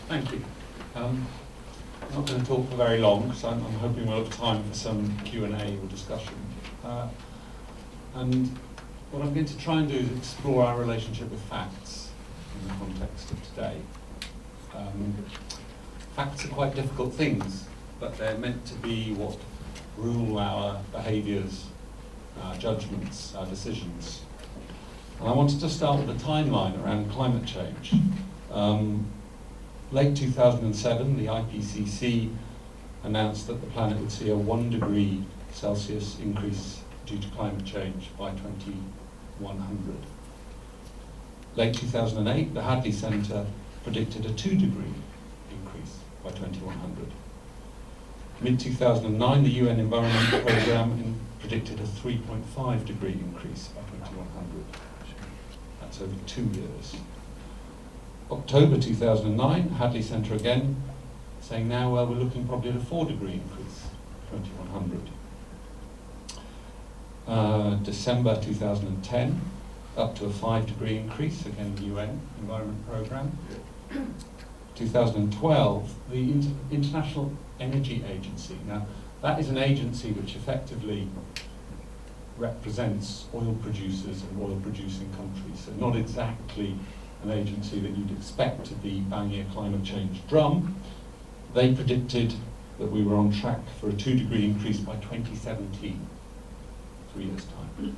Thank you. I'm not going to talk for very long because I'm hoping we'll have time for some Q&A or discussion. And what I'm going to try and do is explore our relationship with facts in the context of today. Facts are quite difficult things, but they're meant to be what rule our behaviours, our judgments, our decisions. And I wanted to start with a timeline around climate change. Late 2007, the IPCC announced that the planet would see a 1 degree Celsius increase due to climate change by 2100. Late 2008, the Hadley Centre predicted a 2 degree increase by 2100. Mid-2009, the UN Environment Programme predicted a 3.5 degree increase by 2100. That's over 2 years. October 2009, Hadley Centre again, saying now, well, we're looking probably at a 4 degree increase, 2100. December 2010, up to a 5 degree increase, again the UN Environment Programme. 2012, the International Energy Agency. Now, that is an agency which effectively represents oil producers and oil producing countries, so not exactly an agency that you'd expect to be banging a climate change drum. They predicted that we were on track for a 2 degree increase by 2017, 3 years' time.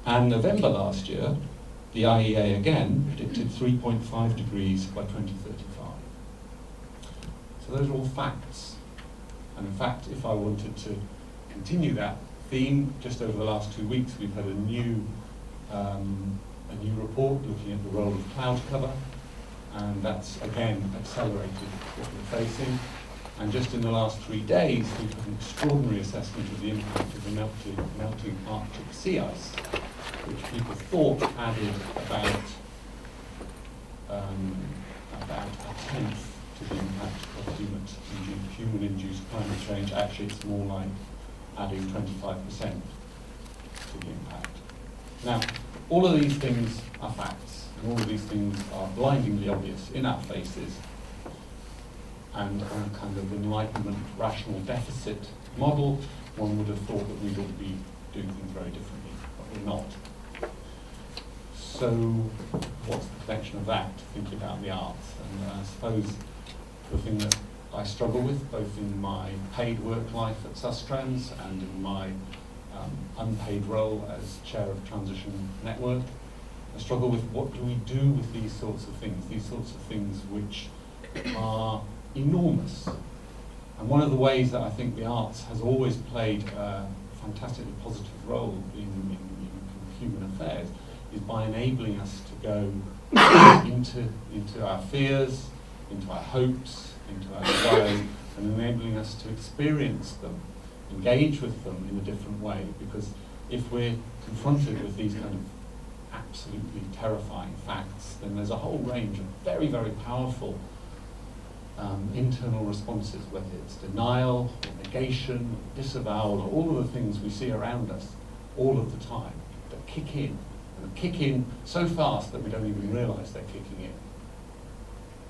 And November last year, the IEA again predicted 3.5 degrees by 2035. So those are all facts. And in fact, if I wanted to continue that theme, just over the last 2 weeks, we've had a new report looking at the role of cloud cover, and that's again accelerated what we're facing. And just in the last 3 days, we've had an extraordinary assessment of the impact of the melting Arctic sea ice, which people thought added about a tenth to the impact of human-induced climate change. Actually, it's more like adding 25% to the impact. Now, all of these things are facts, and all of these things are blindingly obvious in our faces. And on a kind of Enlightenment rational deficit model, one would have thought that we would be doing things very differently, but we're not. So what's the connection of that to thinking about the arts? And I suppose the thing that I struggle with, both in my paid work life at Sustrans and in my unpaid role as chair of Transition Network, I struggle with what do we do with these sorts of things which are enormous. And one of the ways that I think the arts has always played a fantastically positive role in human affairs is by enabling us to go into our fears, into our hopes, into our desires, and enabling us to experience them, engage with them in a different way. Because if we're confronted with these kind of absolutely terrifying facts, then there's a whole range of very, very powerful internal responses, whether it's denial, or negation, or disavowal, or all of the things we see around us all of the time that kick in, and kick in so fast that we don't even realise they're kicking in.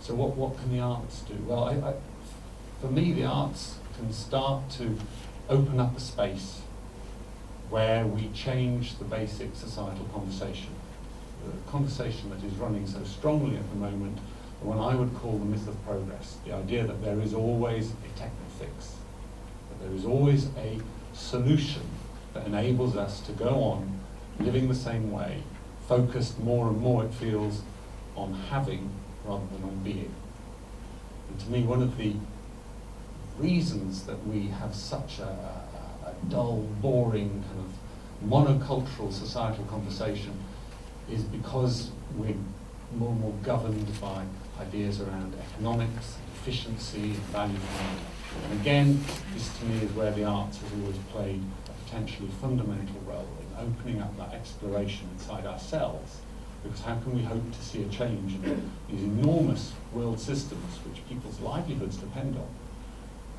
So what can the arts do? Well, for me, the arts can start to open up a space where we change the basic societal conversation. The conversation that is running so strongly at the moment, the one I would call the myth of progress, the idea that there is always a techno-fix, that there is always a solution that enables us to go on living the same way, focused more and more, it feels, on having rather than on being. And to me, one of the reasons that we have such a dull, boring, kind of monocultural societal conversation is because we're more and more governed by ideas around economics, efficiency, and value for money. And again, this to me is where the arts has always played a potentially fundamental role in opening up that exploration inside ourselves. Because how can we hope to see a change in these enormous world systems which people's livelihoods depend on,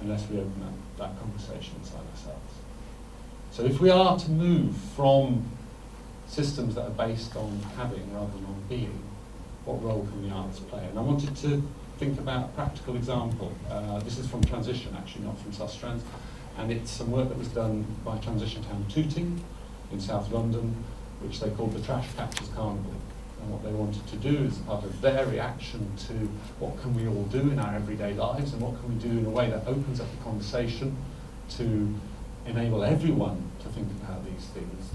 unless we open up that conversation inside ourselves? So if we are to move from systems that are based on having rather than on being, what role can the arts play? And I wanted to think about a practical example. This is from Transition, actually, not from Sustrans, and it's some work that was done by Transition Town Tooting in South London, which they called the Trash Catchers Carnival. And what they wanted to do is part of their reaction to what can we all do in our everyday lives and what can we do in a way that opens up the conversation to enable everyone to think about these things.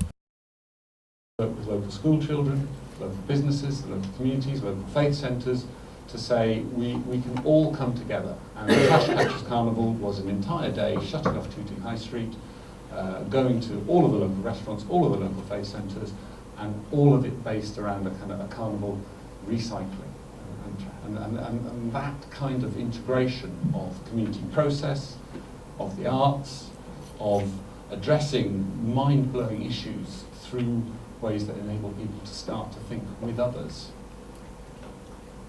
Work with local school children, local businesses, local communities, local faith centres, to say we can all come together. And the Trash Catchers Carnival was an entire day shutting off Tooting High Street, going to all of the local restaurants, all of the local faith centres, and all of it based around a kind of a carnival recycling. And that kind of integration of community process, of the arts, of addressing mind-blowing issues through ways that enable people to start to think with others,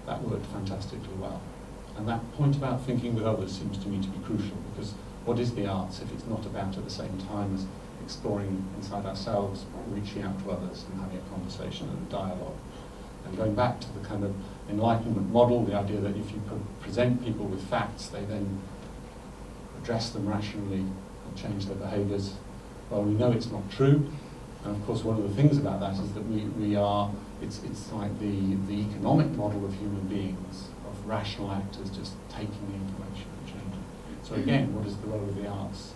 that worked fantastically well. And that point about thinking with others seems to me to be crucial, because what is the arts if it's not about, at the same time as exploring inside ourselves, reaching out to others and having a conversation and a dialogue? And going back to the kind of Enlightenment model, the idea that if you present people with facts, they then address them rationally and change their behaviours. Well, we know it's not true. And of course, one of the things about that is that we are, it's like the economic model of human beings, of rational actors just taking the information and changing it. So again, what is the role of the arts?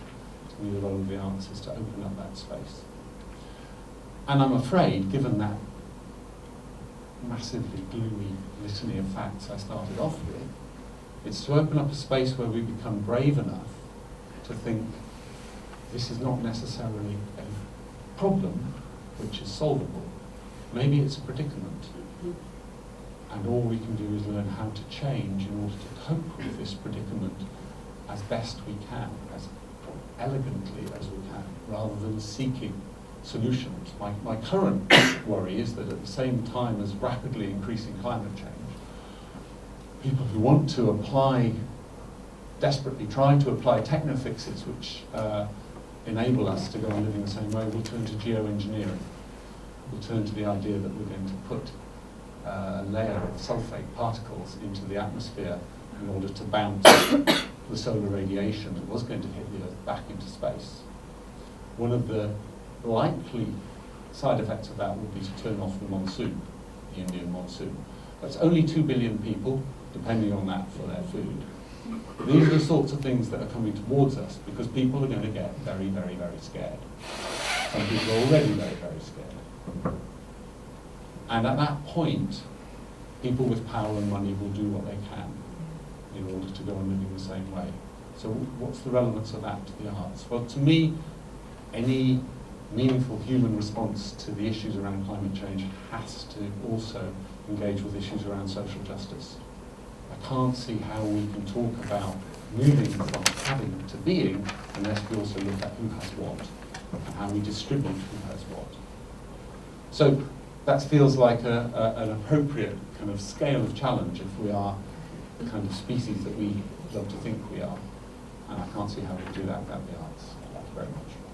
To me, the role of the arts is to open up that space. And I'm afraid, given that massively gloomy litany of facts I started off with, it's to open up a space where we become brave enough to think this is not necessarily a problem which is solvable. Maybe it's a predicament. And all we can do is learn how to change in order to cope with this predicament as best we can, as elegantly as we can, rather than seeking solutions. My current worry is that at the same time as rapidly increasing climate change, people who want to apply, desperately try to apply techno-fixes which enable us to go on living the same way, will turn to geoengineering. We'll turn to the idea that we're going to put a layer of sulfate particles into the atmosphere in order to bounce the solar radiation that was going to hit the Earth back into space. One of the likely side effects of that would be to turn off the monsoon, the Indian monsoon. That's only 2 billion people, depending on that, for their food. These are the sorts of things that are coming towards us because people are going to get very, very, very scared. Some people are already very, very scared. And at that point, people with power and money will do what they can in order to go on living the same way. So what's the relevance of that to the arts? Well, to me, any meaningful human response to the issues around climate change has to also engage with issues around social justice. I can't see how we can talk about moving from having to being unless we also look at who has what and how we distribute who has what. So that feels like an appropriate kind of scale of challenge if we are the kind of species that we love to think we are. And I can't see how we do that without the arts. Thank you very much.